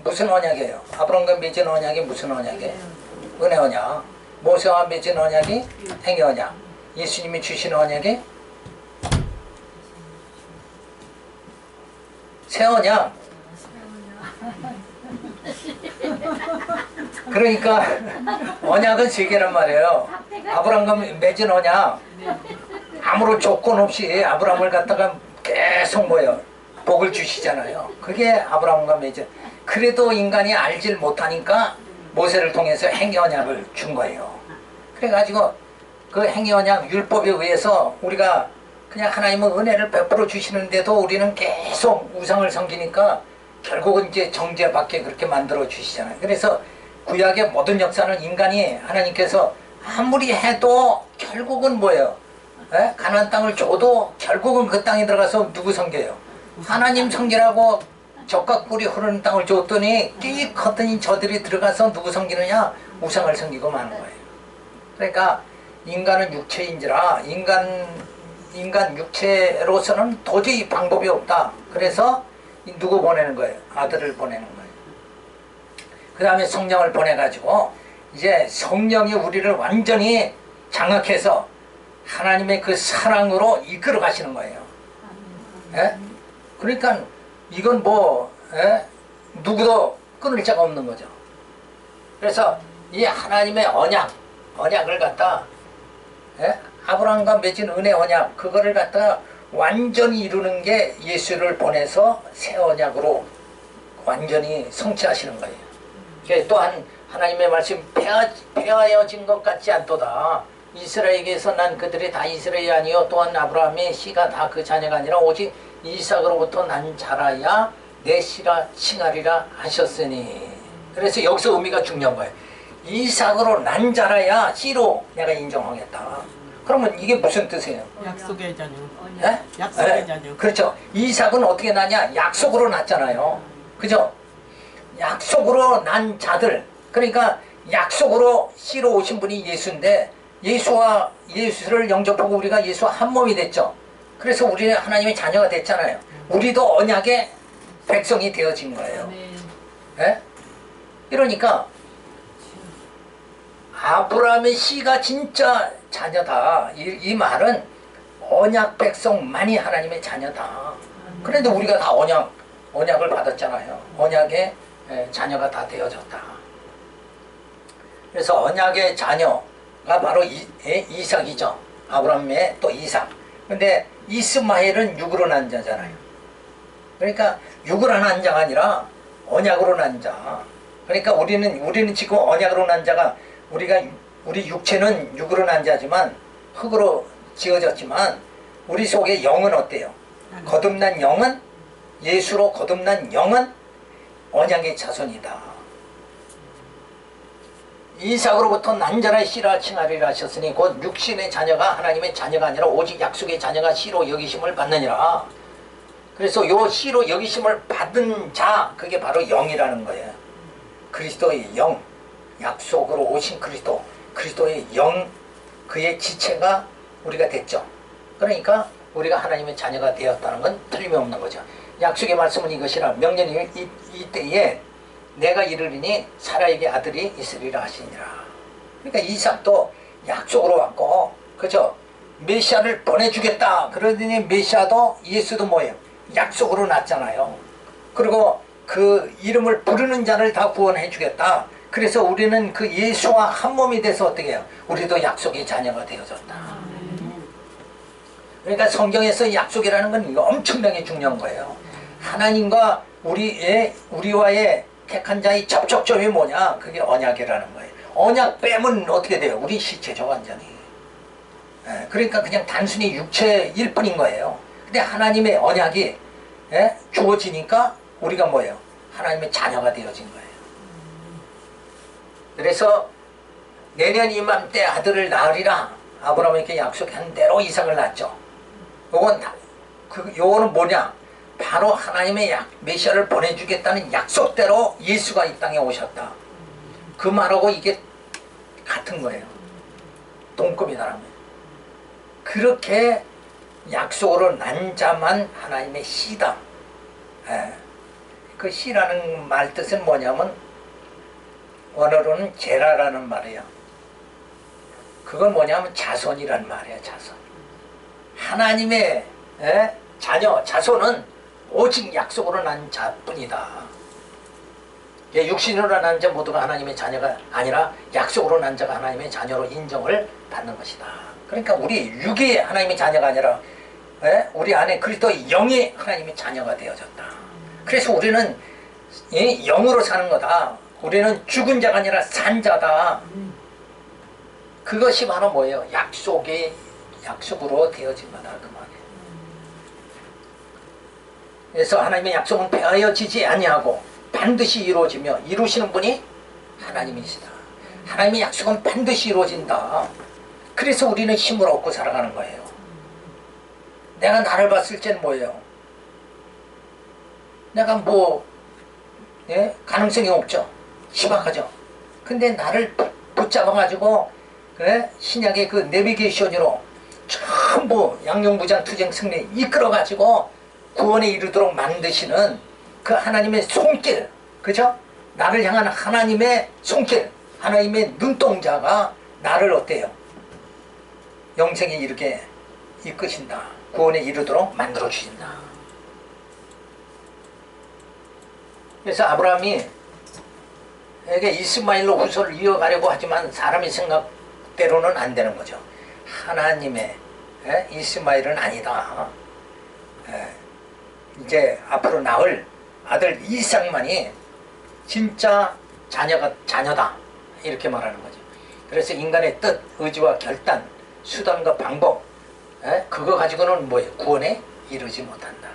무슨 언약이에요? 아브라함과 맺은 언약이 무슨 언약이에요? 은혜 언약. 모세와 맺은 언약이 행위 언약. 예수님이 주신 언약이 새 언약. 그러니까 언약은 세 개란 말이에요. 아브라함과 맺은 언약. 아무런 조건 없이 아브라함을 갖다가 계속 뭐예요? 복을 주시잖아요. 그게 아브라함과 맺은. 그래도 인간이 알질 못하니까 모세를 통해서 행위 언약을 준 거예요. 그래가지고 그 행위 언약 율법에 의해서 우리가 그냥 하나님은 은혜를 베풀어 주시는데도 우리는 계속 우상을 섬기니까 결국은 이제 정죄받게 그렇게 만들어 주시잖아요. 그래서 구약의 모든 역사는 인간이 하나님께서 아무리 해도 결국은 뭐예요? 가나안 땅을 줘도 결국은 그 땅에 들어가서 누구 섬겨요? 하나님 섬기라고 젖과 꿀이 흐르는 땅을 줬더니 끼 컸더니 저들이 들어가서 누구 섬기느냐? 우상을 섬기고 마는 거예요. 그러니까 인간은 육체인지라 인간 육체로서는 도저히 방법이 없다. 그래서 누구 보내는 거예요? 아들을 보내는 거예요. 그 다음에 성령을 보내가지고 이제 성령이 우리를 완전히 장악해서 하나님의 그 사랑으로 이끌어 가시는 거예요. 예? 그러니까 이건 뭐 누구도 끊을 자가 없는 거죠. 그래서 이 하나님의 언약을 갖다 아브라함과 맺은 은혜 언약 그거를 갖다가 완전히 이루는 게 예수를 보내서 새 언약으로 완전히 성취하시는 거예요. 또한 하나님의 말씀 폐하여진 것 같지 않도다. 이스라엘에게서 난 그들이 다 이스라엘이 아니요 또한 아브라함의 씨가 다 그 자녀가 아니라 오직 이삭으로부터 난 자라야 내 씨라 칭하리라 하셨으니. 그래서 여기서 의미가 중요한 거예요. 이삭으로 난 자라야 씨로 내가 인정하겠다. 그러면 이게 무슨 뜻이에요? 약속의 자녀. 네? 약속의 자녀. 그렇죠. 이삭은 어떻게 나냐? 약속으로 났잖아요. 그죠? 약속으로 난 자들. 그러니까 약속으로 씨로 오신 분이 예수인데 예수를 영접하고 우리가 예수와 한 몸이 됐죠. 그래서 우리는 하나님의 자녀가 됐잖아요. 우리도 언약의 백성이 되어진 거예요. 네? 이러니까 아브라함의 씨가 진짜 자녀다. 이 말은 언약 백성만이 하나님의 자녀다. 그런데 우리가 다 언약을 받았잖아요. 언약의 자녀가 다 되어졌다. 그래서 언약의 자녀가 바로 이삭이죠. 아브라함의 또 이삭. 근데 이스마엘은 육으로 난 자잖아요. 그러니까 육으로 난 자가 아니라 언약으로 난 자. 그러니까 우리는 지금 언약으로 난 자가 우리 육체는 육으로 난 자지만 흙으로 지어졌지만 우리 속의 영은 어때요? 거듭난 영은 예수로 거듭난 영은 언약의 자손이다. 이삭으로부터 난 자라 씨라 칭하리라 하셨으니 곧 육신의 자녀가 하나님의 자녀가 아니라 오직 약속의 자녀가 씨로 여기심을 받느니라. 그래서 요 씨로 여기심을 받은 자 그게 바로 영이라는 거예요. 그리스도의 영, 약속으로 오신 그리스도의 영, 그의 지체가 우리가 됐죠. 그러니까 우리가 하나님의 자녀가 되었다는 건 틀림없는 거죠. 약속의 말씀은 이것이라 명령이 이때에 내가 이르리니 사라에게 아들이 있으리라 하시니라. 그러니까 이삭도 약속으로 왔고, 그죠? 메시아를 보내주겠다. 그러더니 메시아도 예수도 뭐예요? 약속으로 났잖아요. 그리고 그 이름을 부르는 자를 다 구원해 주겠다. 그래서 우리는 그 예수와 한 몸이 돼서 어떻게 해요? 우리도 약속의 자녀가 되어졌다. 그러니까 성경에서 약속이라는 건 엄청나게 중요한 거예요. 하나님과 우리와의 택한 자의 접촉점이 뭐냐? 그게 언약이라는 거예요. 언약 빼면 어떻게 돼요? 우리 시체죠, 완전히. 그러니까 그냥 단순히 육체일 뿐인 거예요. 근데 하나님의 언약이 주어지니까 우리가 뭐예요? 하나님의 자녀가 되어진 거예요. 그래서 내년 이맘때 아들을 낳으리라 아브라함에게 약속한 대로 이삭을 낳았죠. 요거는 뭐냐? 바로 하나님의 메시아를 보내주겠다는 약속대로 예수가 이 땅에 오셨다. 그 말하고 이게 같은 거예요. 동급이다라면. 그렇게 약속으로 난 자만 하나님의 씨다. 그 씨라는 말 뜻은 뭐냐면 원어로는 제라라는 말이에요. 그건 뭐냐면 자손이란 말이에요. 자손. 하나님의 자녀, 자손은 오직 약속으로 난 자뿐이다. 육신으로 난 자 모두가 하나님의 자녀가 아니라 약속으로 난 자가 하나님의 자녀로 인정을 받는 것이다. 그러니까 우리 육이 하나님의 자녀가 아니라 우리 안에 그리스도의 영이 하나님의 자녀가 되어졌다. 그래서 우리는 영으로 사는 거다. 우리는 죽은 자가 아니라 산 자다. 그것이 바로 뭐예요? 약속으로 되어진 거다. 그 말이에요. 그래서 하나님의 약속은 빼어지지 아니하고 반드시 이루어지며 이루시는 분이 하나님이시다. 하나님의 약속은 반드시 이루어진다. 그래서 우리는 힘을 얻고 살아가는 거예요. 내가 나를 봤을 때는 뭐예요? 내가 가능성이 없죠. 희박하죠. 근데 나를 붙잡아가지고 신약의 그 내비게이션으로 전부 양용부장 투쟁 승리 이끌어가지고 구원에 이르도록 만드시는 그 하나님의 손길, 그죠? 나를 향한 하나님의 손길, 하나님의 눈동자가 나를 어때요? 영생에 이르게 이끄신다. 구원에 이르도록 만들어주신다. 그래서 아브라함이 에게 이스마엘로 후손을 이어가려고 하지만 사람의 생각대로는 안 되는 거죠. 하나님의 이스마엘은 아니다. 이제 앞으로 나올 아들 이삭만이 진짜 자녀다. 이렇게 말하는 거죠. 그래서 인간의 뜻, 의지와 결단, 수단과 방법, 그거 가지고는 뭐예요? 구원에 이르지 못한다.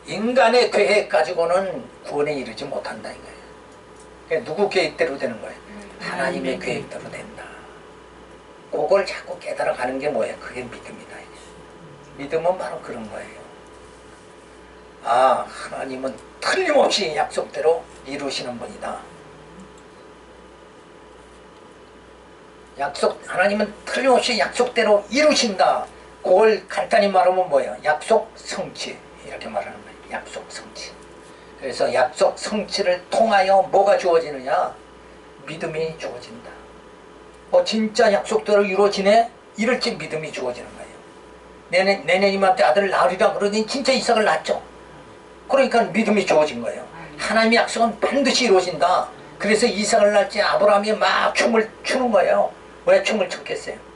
인간의 계획 가지고는 구원에 이르지 못한다 이거예요. 그러니까 누구 계획대로 되는 거예요? 하나님의 계획대로 된다. 그걸 자꾸 깨달아가는 게 뭐예요? 그게 믿음이다. 믿음은 바로 그런 거예요. 아, 하나님은 틀림없이 약속대로 이루시는 분이다. 하나님은 틀림없이 약속대로 이루신다. 그걸 간단히 말하면 뭐예요? 약속 성취. 이렇게 말하는 거예요. 약속 성취. 그래서 약속 성취를 통하여 뭐가 주어지느냐? 믿음이 주어진다. 진짜 약속대로 이루어지네? 이럴 때 믿음이 주어지는 거예요. 내년 이맘때 아들을 낳으리라 그러더니 진짜 이삭을 낳았죠. 그러니까 믿음이 주어진 거예요. 하나님의 약속은 반드시 이루어진다. 그래서 이삭을 낳을 때 아브라함이 막 춤을 추는 거예요. 왜 춤을 췄겠어요?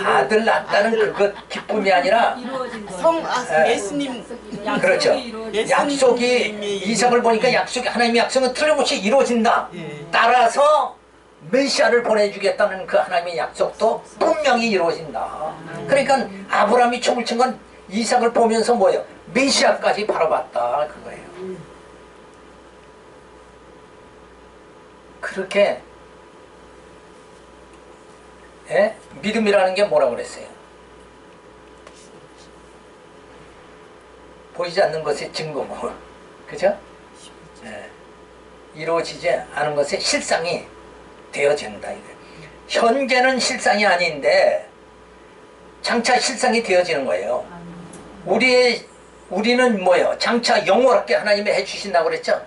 아들 낳았다는 그것 기쁨이 아니라 예수님 그렇죠. 약속이 이삭을 보니까 하나님의 약속은 틀림없이 이루어진다. 따라서 메시아를 보내주겠다는 그 하나님의 약속도 분명히 이루어진다. 그러니까 아브라함이 춤을 춘 건 이삭을 보면서 뭐예요? 메시아까지 바라봤다 그거예요. 그렇게 믿음이라는 게 뭐라고 그랬어요? 보이지 않는 것의 증거물, 그죠? 이루어지지 않은 것의 실상이 되어진다. 현재는 실상이 아닌데 장차 실상이 되어지는 거예요. 우리는 뭐예요? 장차 영원하게 하나님이 해주신다고 그랬죠?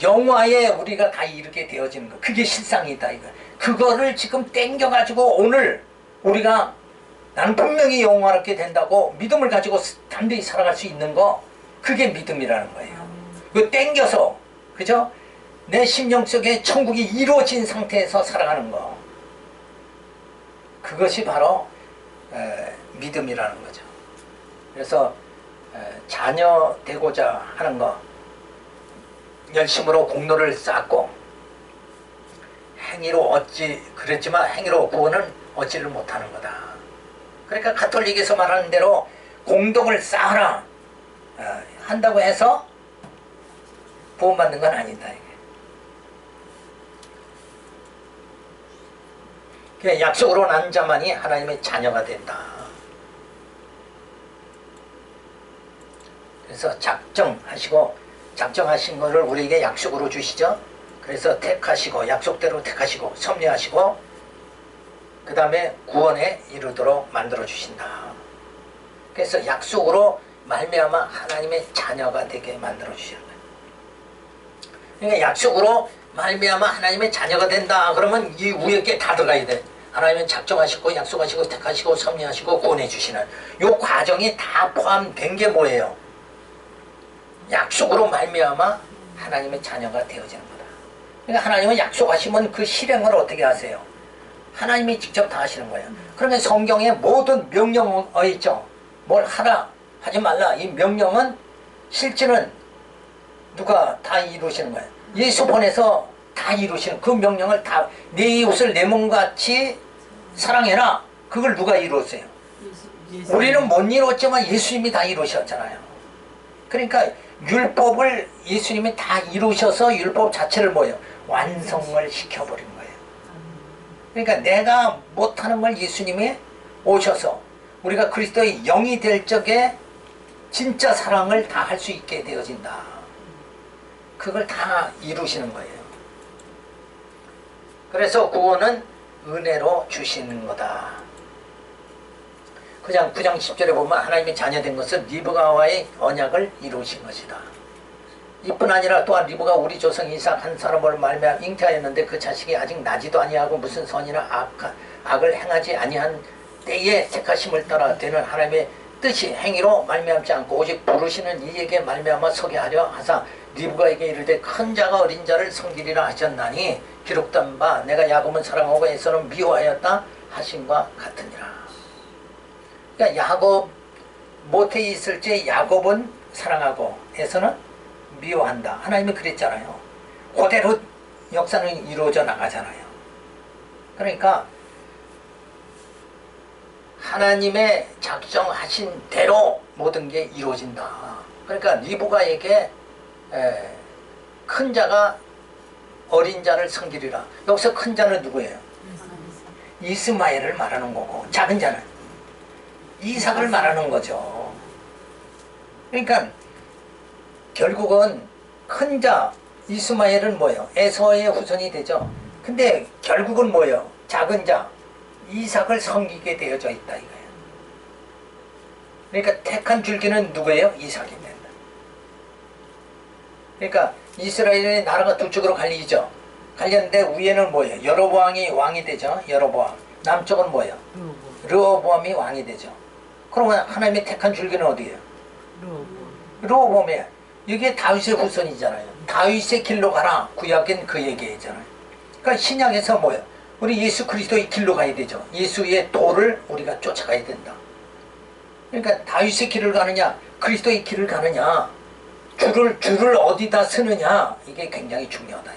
영화에 우리가 다 이르게 되어지는 거. 그게 실상이다. 그거를 지금 땡겨가지고 오늘 우리가 나는 분명히 영원하게 된다고 믿음을 가지고 담대히 살아갈 수 있는 거, 그게 믿음이라는 거예요. 그 땡겨서, 그죠? 내 심령 속에 천국이 이루어진 상태에서 살아가는 거, 그것이 바로 믿음이라는 거죠. 그래서 자녀 되고자 하는 거, 열심으로 공로를 쌓고 행위로 얻지, 그랬지만 행위로 구원은 얻지를 못하는 거다. 그러니까 가톨릭에서 말하는 대로 공덕을 쌓아라 한다고 해서 구원받는 건 아니다. 이게 약속으로 난 자만이 하나님의 자녀가 된다. 그래서 작정하신 것을 우리에게 약속으로 주시죠. 그래서 택하시고, 약속대로 택하시고 섭리하시고, 그 다음에 구원에 이르도록 만들어 주신다. 그래서 약속으로 말미암아 하나님의 자녀가 되게 만들어 주시는 거예요. 그러니까 약속으로 말미암아 하나님의 자녀가 된다. 그러면 이 위에 게 다 들어가야 돼. 하나님은 작정하시고 약속하시고 택하시고 섭리하시고 구원해 주시는 이 과정이 다 포함된 게 뭐예요? 약속으로 말미암아 하나님의 자녀가 되어지는 거다. 그러니까 하나님은 약속하시면 그 실행을 어떻게 하세요? 하나님이 직접 다 하시는 거예요. 그러면 성경에 모든 명령어 있죠. 뭘 하라 하지 말라. 이 명령은 실제는 누가 다 이루시는 거예요. 예수 보내서 다 이루시는 그 명령을 다 내 이웃을 내 몸같이 사랑해라. 그걸 누가 이루었어요? 우리는 못 이뤘지만 예수님이 다 이루셨잖아요. 그러니까 율법을 예수님이 다 이루셔서 율법 자체를 뭐예요? 완성을 시켜버린 거예요. 그러니까 내가 못하는 걸 예수님이 오셔서 우리가 그리스도의 영이 될 적에 진짜 사랑을 다 할 수 있게 되어진다. 그걸 다 이루시는 거예요. 그래서 구원은 은혜로 주시는 거다. 그냥 9장 10절에 보면 하나님의 자녀된 것은 리브가와의 언약을 이루신 것이다. 이뿐 아니라 또한 리브가 우리 조상 이삭 한 사람을 말미암아 잉태하였는데 그 자식이 아직 나지도 아니하고 무슨 선이나 악을 행하지 아니한 때에 택하심을 따라 되는 하나님의 뜻이 행위로 말미암지 않고 오직 부르시는 이에게 말미암아 서게 하려 하사 리브가에게 이르되 큰 자가 어린 자를 섬기리라 하셨나니 기록된 바 내가 야곱은 사랑하고 에서는 미워하였다 하심과 같으니라. 그러니까 야곱 모태 있을 때 야곱은 사랑하고 에서는 미워한다. 하나님이 그랬잖아요. 그대로 역사는 이루어져 나가잖아요. 그러니까 하나님의 작정하신 대로 모든 게 이루어진다. 그러니까 리브가에게 큰 자가 어린 자를 섬기리라. 여기서 큰 자는 누구예요? 이스마엘을 말하는 거고 작은 자는 이삭을 말하는 거죠. 그러니까 결국은 큰 자 이스마엘은 뭐예요? 에서의 후손이 되죠. 근데 결국은 뭐예요? 작은 자 이삭을 섬기게 되어져 있다 이거예요. 그러니까 택한 줄기는 누구예요? 이삭이 된다. 그러니까 이스라엘의 나라가 두 쪽으로 갈리죠. 갈렸는데 위에는 뭐예요? 여로보암이 왕이 되죠. 여로보암. 남쪽은 뭐예요? 르호보암이 왕이 되죠. 그러면 하나님의 택한 줄기는 어디예요? 르호보암이에요. 이게 다윗의 후손이잖아요. 다윗의 길로 가라. 구약엔 그 얘기잖아요. 그러니까 신약에서 뭐예요? 우리 예수 그리스도의 길로 가야 되죠. 예수의 도를 우리가 쫓아가야 된다. 그러니까 다윗의 길을 가느냐 그리스도의 길을 가느냐 줄을 어디다 쓰느냐 이게 굉장히 중요하다.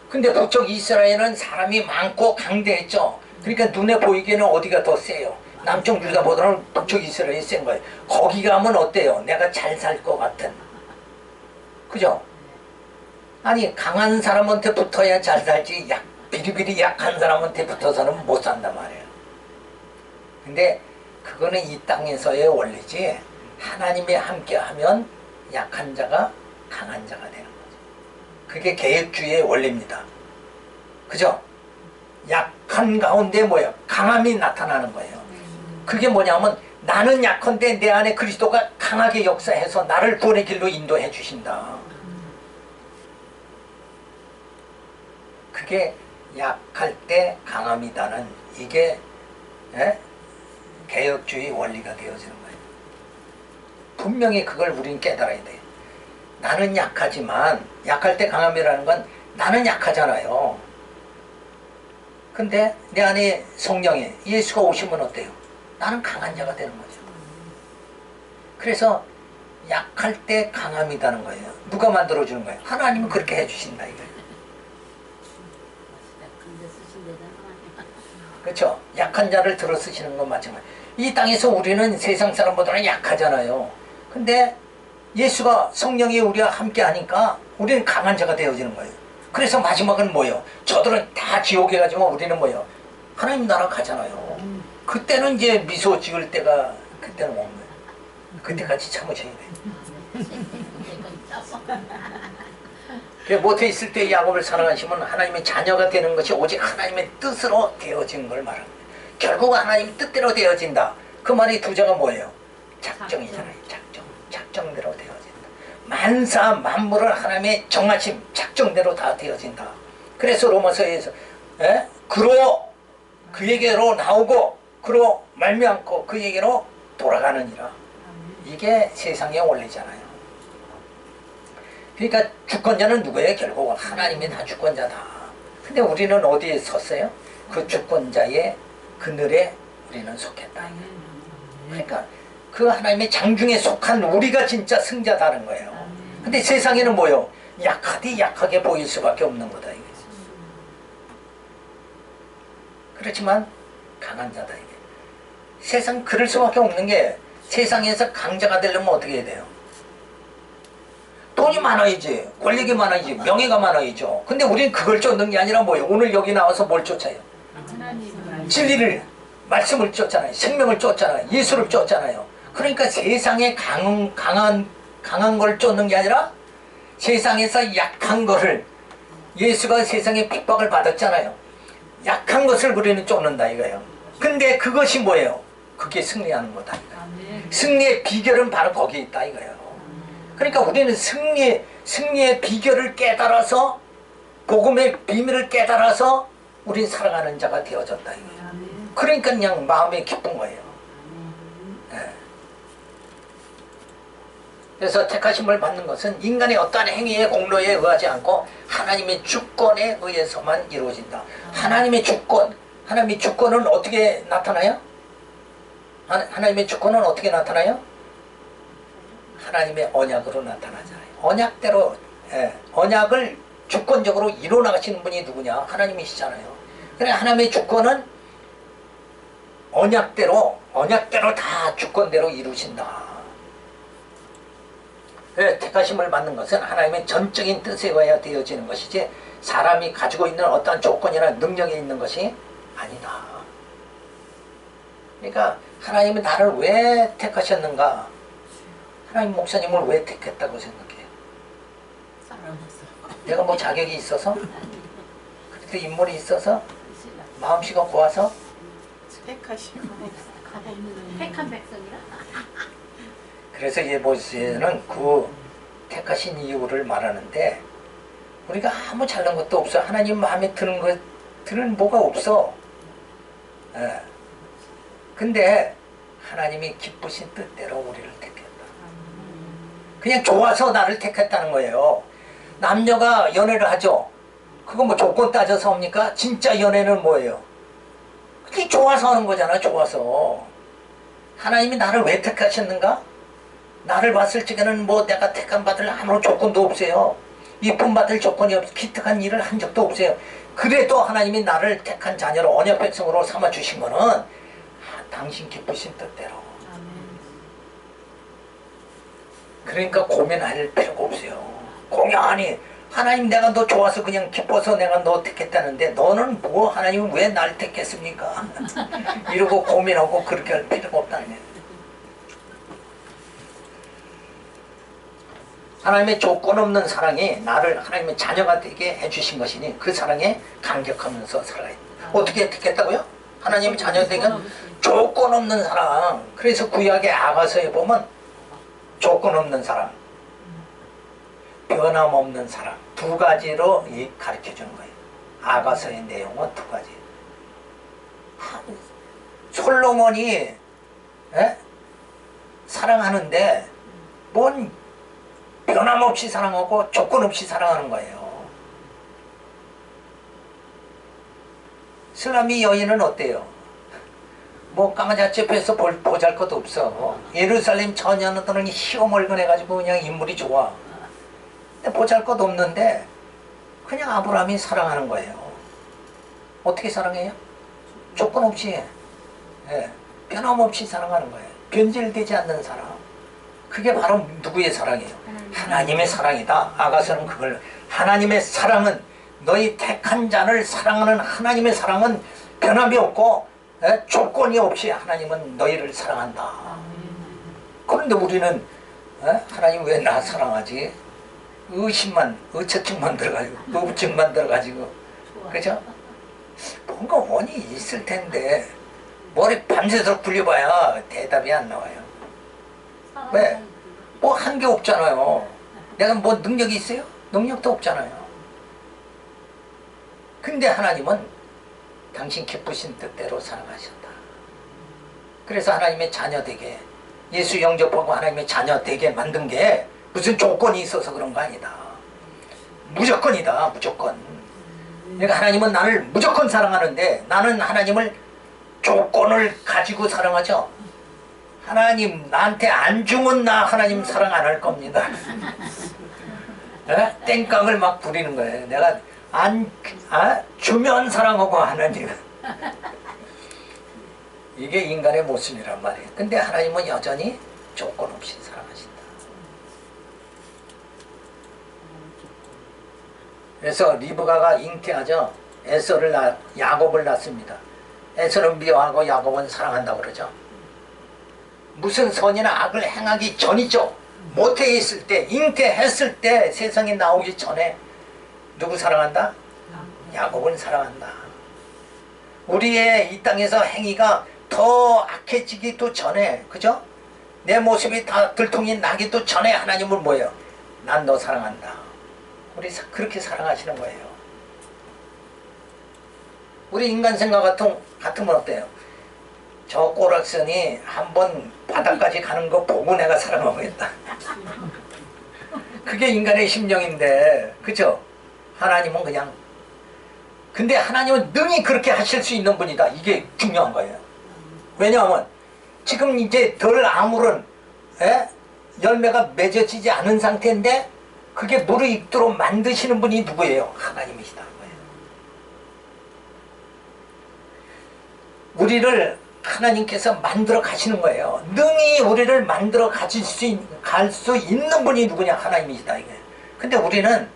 근데 북쪽 이스라엘은 사람이 많고 강대했죠. 그러니까 눈에 보이기에는 어디가 더 세요? 남쪽 유다보다는 북쪽 이스라엘이 센 거예요. 거기 가면 어때요? 내가 잘 살 것 같은. 그죠? 아니 강한 사람한테 붙어야 잘 살지 비리비리 약한 사람한테 붙어서는 못 산단 말이에요. 근데 그거는 이 땅에서의 원리지 하나님이 함께하면 약한 자가 강한 자가 되는 거죠. 그게 계획주의의 원리입니다. 그죠? 약한 가운데 뭐예요? 강함이 나타나는 거예요. 그게 뭐냐면 나는 약한데 내 안에 그리스도가 강하게 역사해서 나를 구원의 길로 인도해 주신다. 그게 약할 때 강함이다는 이게 개혁주의 원리가 되어지는 거예요. 분명히 그걸 우린 깨달아야 돼요. 나는 약하지만 약할 때 강함이라는 건 나는 약하잖아요. 근데 내 안에 성령에 예수가 오시면 어때요? 나는 강한 자가 되는 거죠. 그래서 약할 때 강함이다는 거예요. 누가 만들어주는 거예요? 하나님은 그렇게 해주신다 이거예요. 그렇죠? 약한 자를 들어 쓰시는 건 마찬가지. 이 땅에서 우리는 세상 사람보다는 약하잖아요. 근데 예수가 성령이 우리와 함께 하니까 우리는 강한 자가 되어지는 거예요. 그래서 마지막은 뭐예요? 저들은 다 지옥에 가지만 우리는 뭐예요? 하나님 나라 가잖아요. 그때는 이제 미소 찍을 때가 그때는 오는 거예요. 그때까지 참으셔야 돼요. 못해 있을 때 야곱을 사랑하시면 하나님의 자녀가 되는 것이 오직 하나님의 뜻으로 되어진 걸 말합니다. 결국 하나님의 뜻대로 되어진다. 그 말이 두자가 뭐예요? 작정이잖아요. 작정대로 되어진다. 만사 만물은 하나님의 정하심 작정대로 다 되어진다. 그래서 로마서에서 그로 그에게로 나오고 그로 말미암고 그에게로 돌아가느니라. 이게 세상의 원리잖아요. 그러니까 주권자는 누구예요? 결국 하나님이 다 주권자다. 근데 우리는 어디에 섰어요? 그 주권자의 그늘에 우리는 속했다. 그러니까 그 하나님의 장중에 속한 우리가 진짜 승자다는 거예요. 근데 세상에는 뭐요? 약하디 약하게 보일 수밖에 없는 거다 이게. 그렇지만 강한 자다 이게. 세상 그럴 수밖에 없는 게 세상에서 강자가 되려면 어떻게 해야 돼요? 돈이 많아야지, 권력이 많아야지, 명예가 많아야죠. 근데 우리는 그걸 쫓는 게 아니라 뭐예요? 오늘 여기 나와서 뭘 쫓아요? 진리를, 말씀을 쫓잖아요. 생명을 쫓잖아요. 예수를 쫓잖아요. 그러니까 세상에 강한 걸 쫓는 게 아니라 세상에서 약한 거를, 예수가 세상에 핍박을 받았잖아요. 약한 것을 우리는 쫓는다 이거예요. 근데 그것이 뭐예요? 그게 승리하는 거다 이거예요. 승리의 비결은 바로 거기에 있다 이거예요. 그러니까 우리는 승리의 비결을 깨달아서, 복음의 비밀을 깨달아서 우린 살아가는 자가 되어졌다 이거예요. 그러니까 그냥 마음이 기쁜 거예요. 그래서 택하심을 받는 것은 인간의 어떠한 행위의 공로에 의하지 않고 하나님의 주권에 의해서만 이루어진다. 하나님의 주권은 어떻게 나타나요? 하나님의 주권은 어떻게 나타나요? 하나님의 언약으로 나타나잖아요. 언약대로, 언약을 주권적으로 이뤄나가시는 분이 누구냐? 하나님이시잖아요. 그러니까 하나님의 주권은 언약대로 다 주권대로 이루신다. 택하심을 받는 것은 하나님의 전적인 뜻에 의하여 되어지는 것이지 사람이 가지고 있는 어떠한 조건이나 능력이 있는 것이 아니다. 그러니까 하나님은 나를 왜 택하셨는가? 하나님 목사님을 왜 택했다고 생각해요? 내가 뭐 자격이 있어서? 그래도 인물이 있어서? 마음씨가 고와서? 택한 백성이라. 그래서 예보서에는 그 택하신 이유를 말하는데 우리가 아무 잘난 것도 없어. 하나님 마음에 드는 뭐가 없어. 근데 하나님이 기쁘신 뜻대로 우리를 택했다. 그냥 좋아서 나를 택했다는 거예요. 남녀가 연애를 하죠. 그거 뭐 조건 따져서 합니까? 진짜 연애는 뭐예요? 그게 좋아서 하는 거잖아. 좋아서. 하나님이 나를 왜 택하셨는가? 나를 봤을 적에는 뭐 내가 택함 받을 아무런 조건도 없어요. 이쁨 받을 조건이 없어. 기특한 일을 한 적도 없어요. 그래도 하나님이 나를 택한 자녀로 언약 백성으로 삼아 주신 거는 당신 기쁘신 뜻대로. 그러니까 고민할 필요가 없어요. 공연히 하나님 내가 너 좋아서 그냥 기뻐서 내가 너 택했다는데 너는 뭐 하나님 왜 날 택했습니까? 이러고 고민하고 그렇게 할 필요가 없다는 거예요. 하나님의 조건 없는 사랑이 나를 하나님의 자녀가 되게 해주신 것이니 그 사랑에 감격하면서 살아야 돼. 어떻게 택했다고요? 하나님의 자녀 되게 조건 없는 사랑. 그래서 구약의 아가서에 보면 조건 없는 사랑, 변함없는 사랑 두 가지로 가르쳐 주는 거예요. 아가서의 내용은 두 가지. 솔로몬이 사랑하는데 뭔 변함없이 사랑하고 조건 없이 사랑하는 거예요. 슬라미 여인은 어때요? 뭐 까마자집에서 보잘것 없어. 예루살렘 처녀들은 희어멀건해가지고 그냥 인물이 좋아. 근데 보잘것 없는데 그냥 아브라함이 사랑하는 거예요. 어떻게 사랑해요? 조건 없이, 변함없이 사랑하는 거예요. 변질되지 않는 사랑. 그게 바로 누구의 사랑이에요? 하나님의 사랑이다. 아가서는 그걸, 하나님의 사랑은, 너희 택한 자를 사랑하는 하나님의 사랑은 변함이 없고 조건이 없이 하나님은 너희를 사랑한다. 그런데 우리는 하나님 왜 나 사랑하지? 의처증만 들어가지고, 의부증만 들어가지고, 그죠? 뭔가 원인이 있을 텐데 머리 밤새도록 굴려봐야 대답이 안 나와요. 왜? 뭐 한 게 없잖아요. 내가 뭐 능력이 있어요? 능력도 없잖아요. 근데 하나님은 당신 기쁘신 뜻대로 사랑하셨다. 그래서 하나님의 자녀 되게, 예수 영접하고 하나님의 자녀 되게 만든 게 무슨 조건이 있어서 그런 거 아니다. 무조건이다, 무조건. 그러니까 하나님은 나를 무조건 사랑하는데 나는 하나님을 조건을 가지고 사랑하죠. 하나님 나한테 안 주면 나 하나님 사랑 안 할 겁니다. 땡깡을 막 부리는 거예요. 내가 주면 사랑하고 하나님. 이게 인간의 모습이란 말이에요. 근데 하나님은 여전히 조건 없이 사랑하신다. 그래서 리브가가 잉태하죠. 야곱을 낳습니다. 에서는 미워하고 야곱은 사랑한다고 그러죠. 무슨 선이나 악을 행하기 전이죠. 모태에 있을 때, 잉태했을 때, 세상에 나오기 전에 누구 사랑한다? 야곱은 사랑한다. 우리의 이 땅에서 행위가 더 악해지기도 전에, 그죠? 내 모습이 다 들통이 나기도 전에 하나님은 뭐예요? 난 너 사랑한다. 우리 그렇게 사랑하시는 거예요. 우리 인간 생각 같으면 어때요? 저 꼬락선이 한번 바닥까지 가는 거 보고 내가 사랑하겠다. 그게 인간의 심령인데, 그죠? 하나님은 그냥, 근데 하나님은 능히 그렇게 하실 수 있는 분이다. 이게 중요한 거예요. 왜냐하면 지금 이제 덜 아무런 열매가 맺어지지 않은 상태인데 그게 무르익도록 만드시는 분이 누구예요? 하나님이시다는 거예요. 우리를 하나님께서 만들어 가시는 거예요. 능히 우리를 만들어 갈 수 있는 분이 누구냐? 하나님이시다 이게. 근데 우리는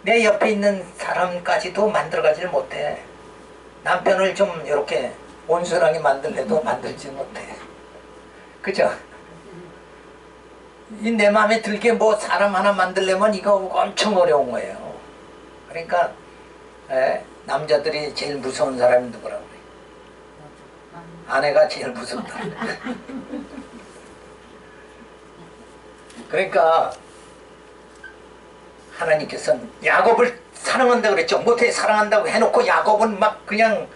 내 옆에 있는 사람까지도 만들어 가지를 못해. 남편을 좀 이렇게 온순하게 만들래도 만들지 못해. 그죠? 이 내 마음에 들게 뭐 사람 하나 만들려면 이거 엄청 어려운 거예요. 그러니까 남자들이 제일 무서운 사람이 누구라고 그래요? 아내가 제일 무섭다. 그러니까 하나님께서는 야곱을 사랑한다고 그랬죠. 못해 사랑한다고 해놓고 야곱은 막 그냥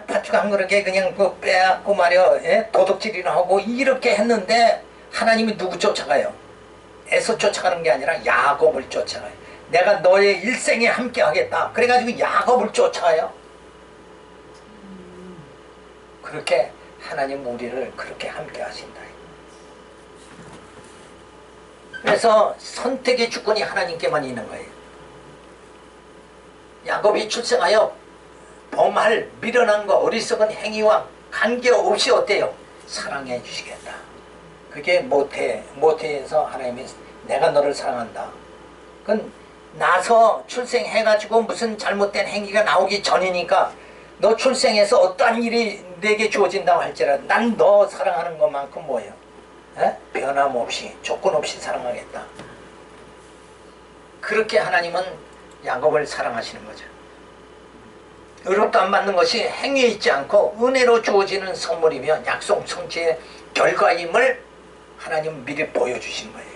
팥죽 한 그릇에 그냥 그 빼앗고 말이야 도둑질이나 하고 이렇게 했는데 하나님이 누구 쫓아가요? 에서 쫓아가는 게 아니라 야곱을 쫓아가요. 내가 너의 일생에 함께 하겠다. 그래가지고 야곱을 쫓아요. 그렇게 하나님 우리를 그렇게 함께 하신다. 그래서 선택의 주권이 하나님께만 있는 거예요. 야곱이 출생하여 범할 미련한 거 어리석은 행위와 관계없이 어때요? 사랑해 주시겠다. 그게 모태에서 하나님이 내가 너를 사랑한다. 그건 나서 출생해가지고 무슨 잘못된 행위가 나오기 전이니까 너 출생해서 어떠한 일이 내게 주어진다고 할지라도 난 너 사랑하는 것만큼 뭐예요? 변함없이 조건 없이 사랑하겠다. 그렇게 하나님은 야곱을 사랑하시는 거죠. 의롭다 안 받는 것이 행위에 있지 않고 은혜로 주어지는 선물이며 약속 성취의 결과임을 하나님은 미리 보여주신 거예요.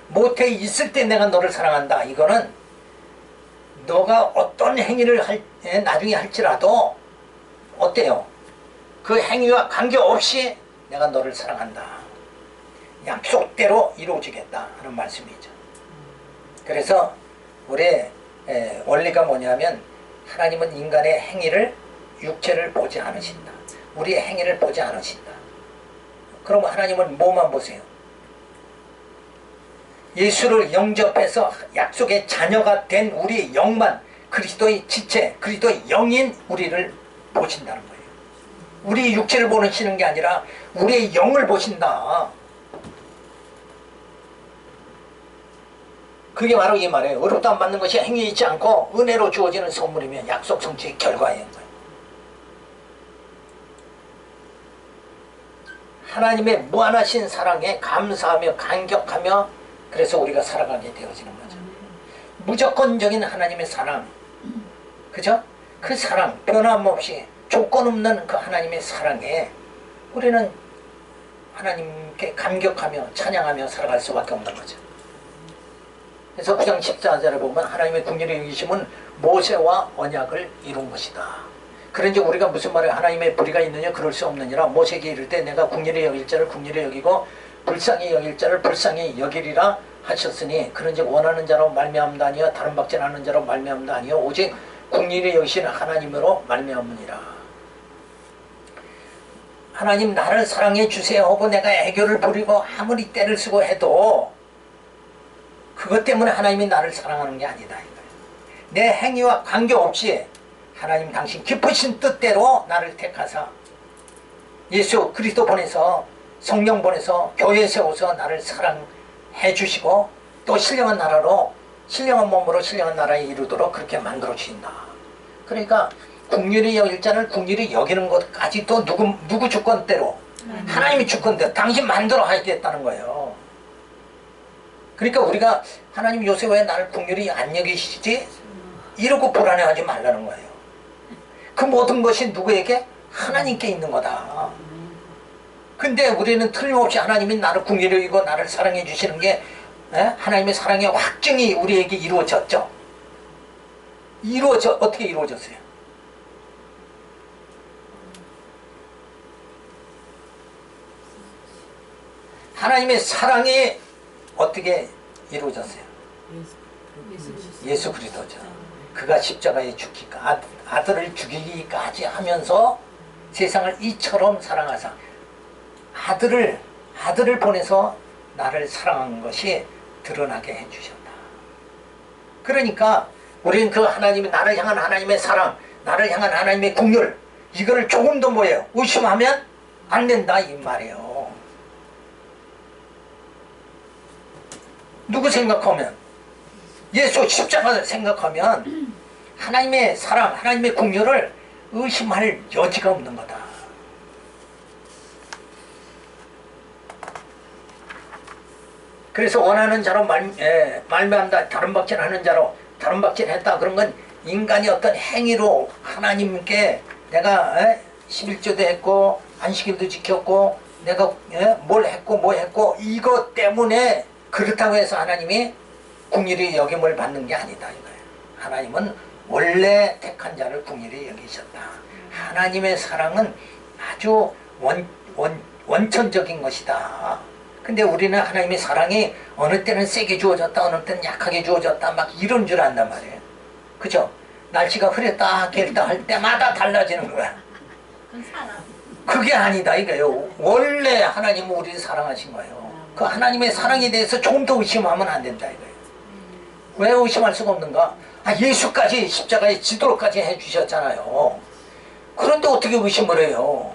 모태에 있을 때 내가 너를 사랑한다. 이거는 너가 어떤 행위를 나중에 할지라도 어때요? 그 행위와 관계없이 내가 너를 사랑한다. 약속대로 이루어지겠다 하는 말씀이죠. 그래서 우리의 원리가 뭐냐면 하나님은 인간의 행위를 육체를 보지 않으신다. 우리의 행위를 보지 않으신다. 그럼 하나님은 뭐만 보세요? 예수를 영접해서 약속의 자녀가 된 우리의 영만, 그리스도의 지체, 그리스도의 영인 우리를 보신다는 거예요. 우리 육체를 보시는 게 아니라 우리의 영을 보신다. 그게 바로 이 말이에요. 의롭다 안 받는 것이 행위에 있지 않고 은혜로 주어지는 선물이며 약속 성취의 결과예요. 하나님의 무한하신 사랑에 감사하며 감격하며 그래서 우리가 살아가게 되어지는 거죠. 무조건적인 하나님의 사랑, 그죠? 그 사랑, 변함없이 조건 없는 그 하나님의 사랑에 우리는 하나님께 감격하며 찬양하며 살아갈 수밖에 없는 거죠. 그래서 9장 14절에 보면 하나님의 긍휼히 여기심은 모세와 언약을 이룬 것이다. 그런지 우리가 무슨 말에 하나님의 불의가 있느냐 그럴 수 없느니라. 모세에게 이를 때 내가 긍휼히 여길 자를 긍휼히 여기고 불쌍히 여길 자를 불쌍히 여기리라 하셨으니 그런즉 원하는 자로 말미암다 아니요 다른 박질하는 자로 말미암다 아니요 오직 긍휼히 여기시는 하나님으로 말미암으니라. 하나님 나를 사랑해 주세요 하고 내가 애교를 부리고 아무리 때를 쓰고 해도 그것 때문에 하나님이 나를 사랑하는 게 아니다 이거예요. 내 행위와 관계없이 하나님 당신 깊으신 뜻대로 나를 택하사 예수 그리스도 보내서 성령 보내서 교회 세워서 나를 사랑해 주시고 또 신령한 나라로 신령한 몸으로 신령한 나라에 이루도록 그렇게 만들어 주신다. 그러니까 긍휼히 여길 자를 긍휼히 여기는 것까지도 누구 주권대로 하나님이 주권대로 당신 만들어 하겠다는 거예요. 그러니까 우리가 하나님 요새 왜 나를 긍휼히 안 여기시지? 이러고 불안해하지 말라는 거예요. 그 모든 것이 누구에게? 하나님께 있는 거다. 근데 우리는 틀림없이 하나님이 나를 긍휼히 여기고 나를 사랑해 주시는 게 하나님의 사랑의 확증이 우리에게 이루어졌죠. 어떻게 이루어졌어요? 하나님의 사랑이 어떻게 이루어졌어요? 예수 그리스도죠. 그가 십자가에 죽기까 아들을 죽이기까지 하면서 세상을 이처럼 사랑하사 아들을 보내서 나를 사랑한 것이 드러나게 해주셨다. 그러니까 우리는 그 하나님이 나를 향한 하나님의 사랑, 나를 향한 하나님의 긍휼 이거를 조금도 뭐예요? 의심하면 안 된다 이 말이에요. 누구 생각하면? 예수 십자가를 생각하면 하나님의 사랑, 하나님의 긍휼을 의심할 여지가 없는 거다. 그래서 원하는 자로 말미암다 다른 박질하는 자로 다른 박질했다. 그런 건 인간이 어떤 행위로 하나님께 내가 11조도 했고 안식일도 지켰고 내가 뭘 했고 뭐 했고 이것 때문에 그렇다고 해서 하나님이 긍휼히 여김을 받는 게 아니다 이거예요. 하나님은 원래 택한 자를 긍휼히 여기셨다. 하나님의 사랑은 아주 원천적인 것이다. 근데 우리는 하나님의 사랑이 어느 때는 세게 주어졌다 어느 때는 약하게 주어졌다 막 이런 줄 안단 말이에요. 그죠? 날씨가 흐렸다 갤다 할 때마다 달라지는 거야. 그건 사람. 그게 아니다 이거예요. 원래 하나님은 우리를 사랑하신 거예요. 그 하나님의 사랑에 대해서 조금 더 의심하면 안 된다 이거예요. 왜 의심할 수가 없는가? 예수까지 십자가에 지도로까지 해주셨잖아요. 그런데 어떻게 의심을 해요?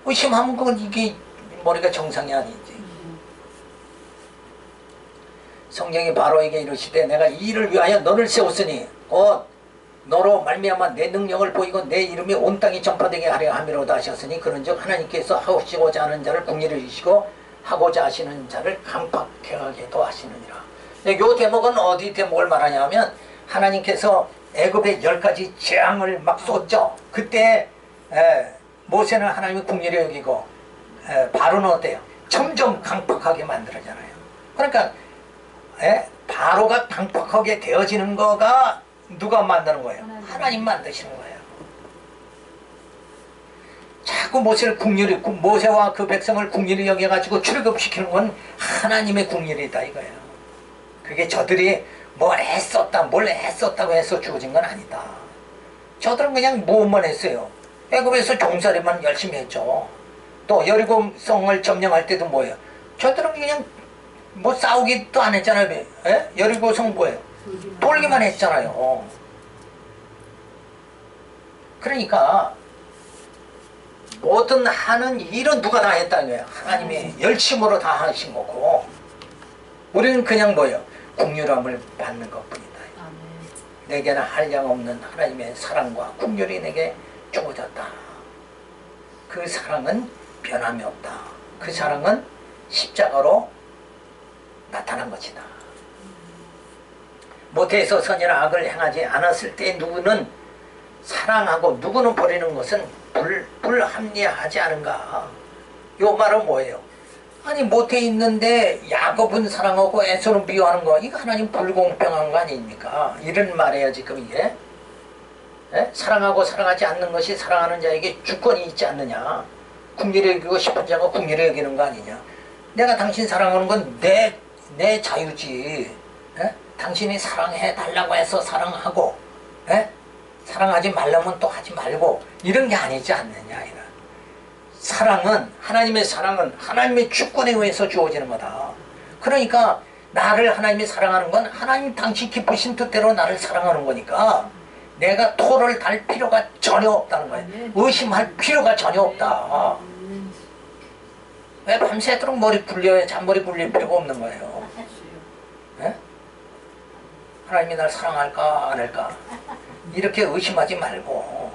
의심하면 그건 이게 머리가 정상이 아니지. 성경이 바로에게 이르시되 내가 이 일을 위하여 너를 세웠으니 곧 너로 말미암아 내 능력을 보이고 내 이름이 온 땅에 전파되게 하려 함이로다 하셨으니 그런즉 하나님께서 하시고자 하는 자를 긍휼히 여기시고 하고자 하시는 자를 강팍해 하게도 하시느니라. 이 대목은 어디 대목을 말하냐면 하나님께서 애굽에 10가지 재앙을 막 쏟죠. 그때 모세는 하나님의 긍휼히 여기고 바로는 어때요? 점점 강팍하게 만들어잖아요. 그러니까 바로가 강팍하게 되어지는 거가 누가 만드는 거예요? 하나님 만드시는 거예요. 자꾸 모세와 그 백성을 긍휼히 여겨가지고 출애굽시키는 건 하나님의 긍휼이다 이거예요. 그게 저들이 뭘 했었다고 해서 주어진 건 아니다. 저들은 그냥 무엇만 했어요. 애굽에서 종살이만 열심히 했죠. 또 여리고성을 점령할 때도 뭐예요? 저들은 그냥 뭐 싸우기도 안 했잖아요. 여리고성 뭐예요? 돌기만 했잖아요. 그러니까 모든 하는 일은 누가 다 했다는 거예요. 하나님의 열심으로 다 하신 거고 우리는 그냥 뭐예요? 긍휼함을 받는 것뿐이다. 내게는 한량없는 하나님의 사랑과 긍휼이 내게 주어졌다. 그 사랑은 변함이 없다. 그 사랑은 십자가로 나타난 것이다. 모태에서 선이나 악을 행하지 않았을 때 누구는 사랑하고 누구는 버리는 것은 불합리하지 않은가. 요 말은 뭐예요? 아니 못해 있는데 야곱은 사랑하고 에서는 미워하는 거, 이거 하나님 불공평한 거 아닙니까? 이런 말이에요 지금 이게. 에? 사랑하고 사랑하지 않는 것이 사랑하는 자에게 주권이 있지 않느냐. 궁리를 여기고 싶은 자가 궁리를 여기는 거 아니냐. 내가 당신 사랑하는 건 내 자유지. 에? 당신이 사랑해 달라고 해서 사랑하고, 에? 사랑하지 말라면 또 하지 말고, 이런 게 아니지 않느냐. 이런. 사랑은, 하나님의 사랑은 하나님의 주권에 의해서 주어지는 거다. 그러니까 나를 하나님이 사랑하는 건 하나님 당신 기쁘신 뜻대로 나를 사랑하는 거니까 내가 토를 달 필요가 전혀 없다는 거예요. 의심할 필요가 전혀 없다. 왜 밤새도록 머리 굴려요? 잔머리 굴릴 필요가 없는 거예요. 네? 하나님이 날 사랑할까 안 할까? 이렇게 의심하지 말고,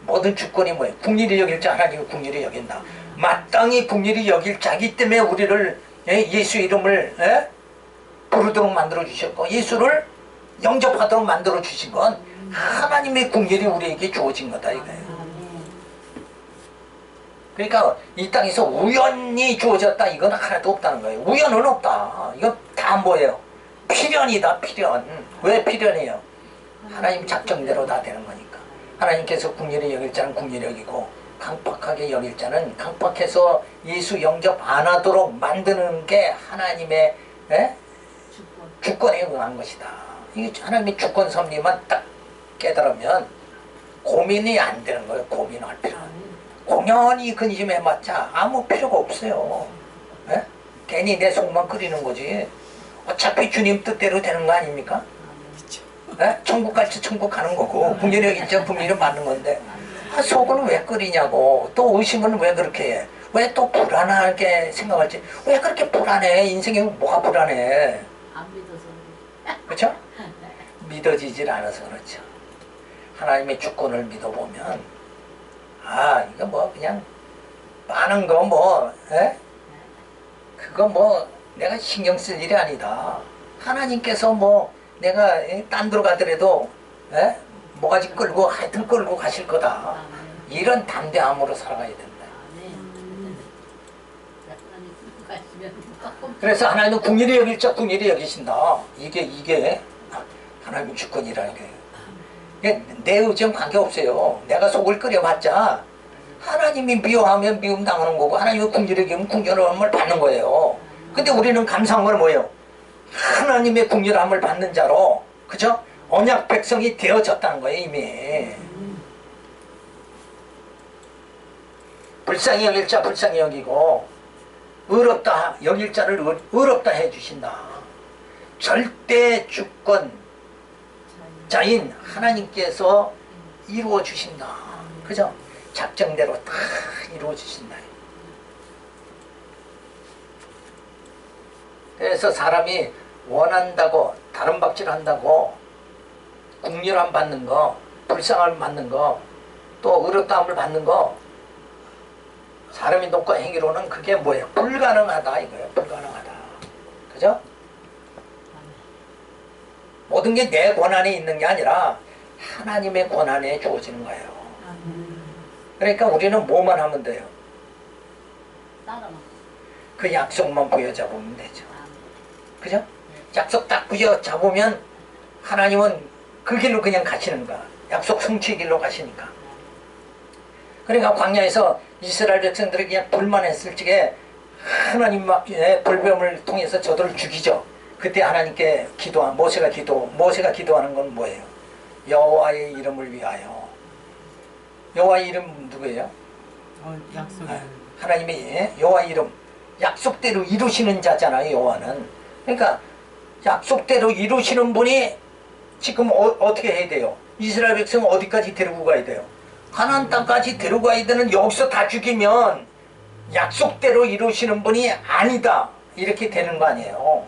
모든 주권이 뭐예요? 국리를 여길 자 하나님이 국리를 여긴다. 마땅히 국리를 여길 자기 때문에 우리를 예수 이름을 부르도록 만들어 주셨고, 예수를 영접하도록 만들어 주신 건 하나님의 국리이 우리에게 주어진 거다 이거예요. 그러니까 이 땅에서 우연히 주어졌다 이건 하나도 없다는 거예요. 우연은 없다. 이건 다 뭐예요? 필연이다. 필연. 왜 필연이에요? 하나님 작정대로 다 되는 거니까. 하나님께서 국리를 여길 자는 국리를 여기고, 강팍하게 여길 자는 강팍해서 예수 영접 안 하도록 만드는 게 하나님의 주권에 응한 것이다. 이게 하나님의 주권 섭리만 딱 깨달으면 고민이 안 되는 거예요. 고민할 필요는. 공연히 근심해봤자 아무 필요가 없어요. 에? 괜히 내 속만 끓이는 거지. 어차피 주님 뜻대로 되는 거 아닙니까? 에? 천국 갈지 천국 가는 거고, 국리를 여길 자 국리를 받는 건데, 속은 왜 끓이냐고. 또 의심은 왜 그렇게 해? 왜 또 불안하게 생각할지? 왜 그렇게 불안해? 인생이 뭐가 불안해? 안 믿어서 그렇죠? 믿어지질 않아서 그렇죠. 하나님의 주권을 믿어보면, 아 이거 뭐 그냥 빠는 거 뭐, 그거 뭐 내가 신경 쓸 일이 아니다. 하나님께서 뭐 내가 딴 데로 가더라도 뭐가지 끌고 하여튼 끌고 가실 거다. 이런 담대함으로 살아가야 된다. 그래서 하나님은 국리를 여길 자 국리를 여기신다. 이게 하나님의 주권이라는 거예요. 내 의지는 관계없어요. 내가 속을 끓여봤자 하나님이 미워하면 미움 당하는 거고, 하나님이 국리를 여기면 국리함을 받는 거예요. 근데 우리는 감사한 건 뭐예요? 하나님의 국리함을 받는 자로, 그죠? 언약 백성이 되어졌다는 거예요. 이미. 불쌍히 여길 자 불쌍히 여기고, 의롭다 여길 자를 의롭다 해주신다. 절대 주권 자인 하나님께서 이루어 주신다. 그죠? 작정대로 다 이루어 주신다. 그래서 사람이 원한다고 다른 박질한다고 국률함 받는 거, 불쌍함을 받는 거, 또 의롭다함을 받는 거, 사람이 녹과 행위로는 그게 뭐예요? 불가능하다 이거예요. 불가능하다. 그죠? 모든 게 내 권한에 있는 게 아니라 하나님의 권한에 주어지는 거예요. 그러니까 우리는 뭐만 하면 돼요? 그 약속만 부여잡으면 되죠. 그죠? 약속 딱 부여잡으면 하나님은 그 길로 그냥 가시는 거야. 약속 성취의 길로 가시니까. 그러니까 광야에서 이스라엘 백성들이 그냥 불만했을 적에 하나님 막 불뱀을 통해서 저들을 죽이죠. 그때 하나님께 기도한 모세가 기도하는 건 뭐예요? 여호와의 이름을 위하여. 여호와의 이름 누구예요? 약속. 하나님의 여호와의 이름, 약속대로 이루시는 자잖아요. 여호와는. 그러니까 약속대로 이루시는 분이 지금 어떻게 해야 돼요? 이스라엘 백성 어디까지 데리고 가야 돼요? 가나안 땅까지 데리고 가야 되는, 여기서 다 죽이면 약속대로 이루시는 분이 아니다 이렇게 되는 거 아니에요.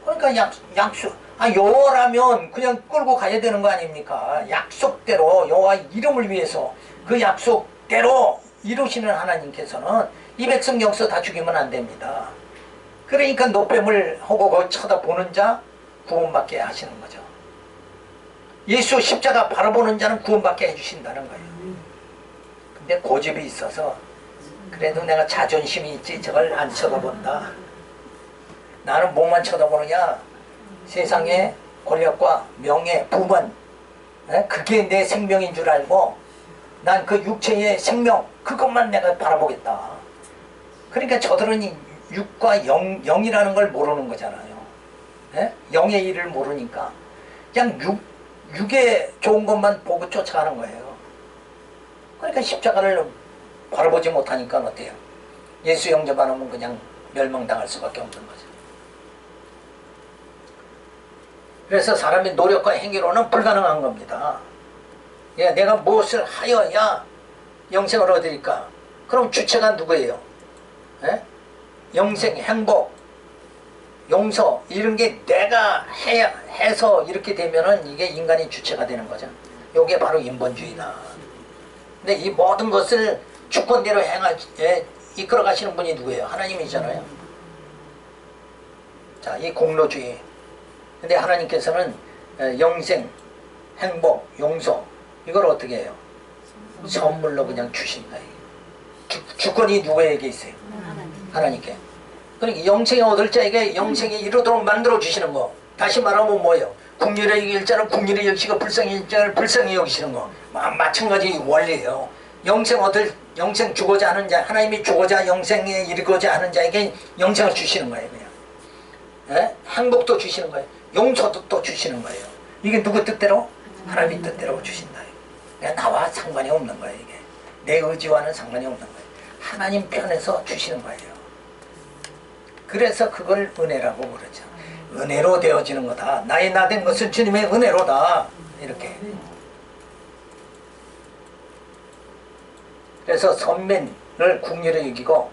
그러니까 약속, 여호와라면 그냥 끌고 가야 되는 거 아닙니까? 약속대로 여호와 이름을 위해서 그 약속대로 이루시는 하나님께서는 이 백성 여기서 다 죽이면 안 됩니다. 그러니까 노뱀을 하고 거기 쳐다보는 자 구원받게 하시는 거죠. 예수 십자가 바라보는 자는 구원받게 해주신다는 거예요. 근데 고집이 있어서 그래도 내가 자존심이 있지 저걸 안 쳐다본다. 나는 뭐만 쳐다보느냐? 세상의 권력과 명예, 부분, 그게 내 생명인 줄 알고 난 그 육체의 생명 그것만 내가 바라보겠다. 그러니까 저들은 이 육과 영이라는 걸 모르는 거잖아요. 영의 일을 모르니까 그냥 육의 좋은 것만 보고 쫓아가는 거예요. 그러니까 십자가를 바라보지 못하니까 어때요? 예수 영접 안 하면 그냥 멸망당할 수밖에 없는 거죠. 그래서 사람의 노력과 행위로는 불가능한 겁니다. 내가 무엇을 하여야 영생을 얻으니까? 그럼 주체가 누구예요? 영생, 행복, 용서 이런 게 내가 해서 이렇게 되면은 이게 인간이 주체가 되는 거죠. 이게 바로 인본주의다. 근데 이 모든 것을 주권대로 이끌어 가시는 분이 누구예요? 하나님이잖아요. 자, 이 공로주의. 근데 하나님께서는 영생, 행복, 용서 이걸 어떻게 해요? 선물로 그냥 주신다. 주권이 누구에게 있어요? 하나님께. 그러니까 영생에 얻을 자에게 영생에 이르도록 만들어 주시는 거. 다시 말하면 뭐예요? 국률에 이길 자는 국률에 여기시고 불쌍히 여길 자는 불쌍히 여기시는 거. 마찬가지 원리예요. 영생 주고자 하는 자, 하나님이 주고자 영생에 이르고자 하는 자에게 영생을 주시는 거예요. 그냥. 행복도 주시는 거예요. 용서도 또 주시는 거예요. 이게 누구 뜻대로? 하나님의 뜻대로 주신다. 그러니까 나와 상관이 없는 거예요. 이게 내 의지와는 상관이 없는 거예요. 하나님 편에서 주시는 거예요. 그래서 그걸 은혜라고 부르죠. 은혜로 되어지는 거다. 나의 나 된 것은 주님의 은혜로다. 이렇게. 그래서 선민을 국률에 이기고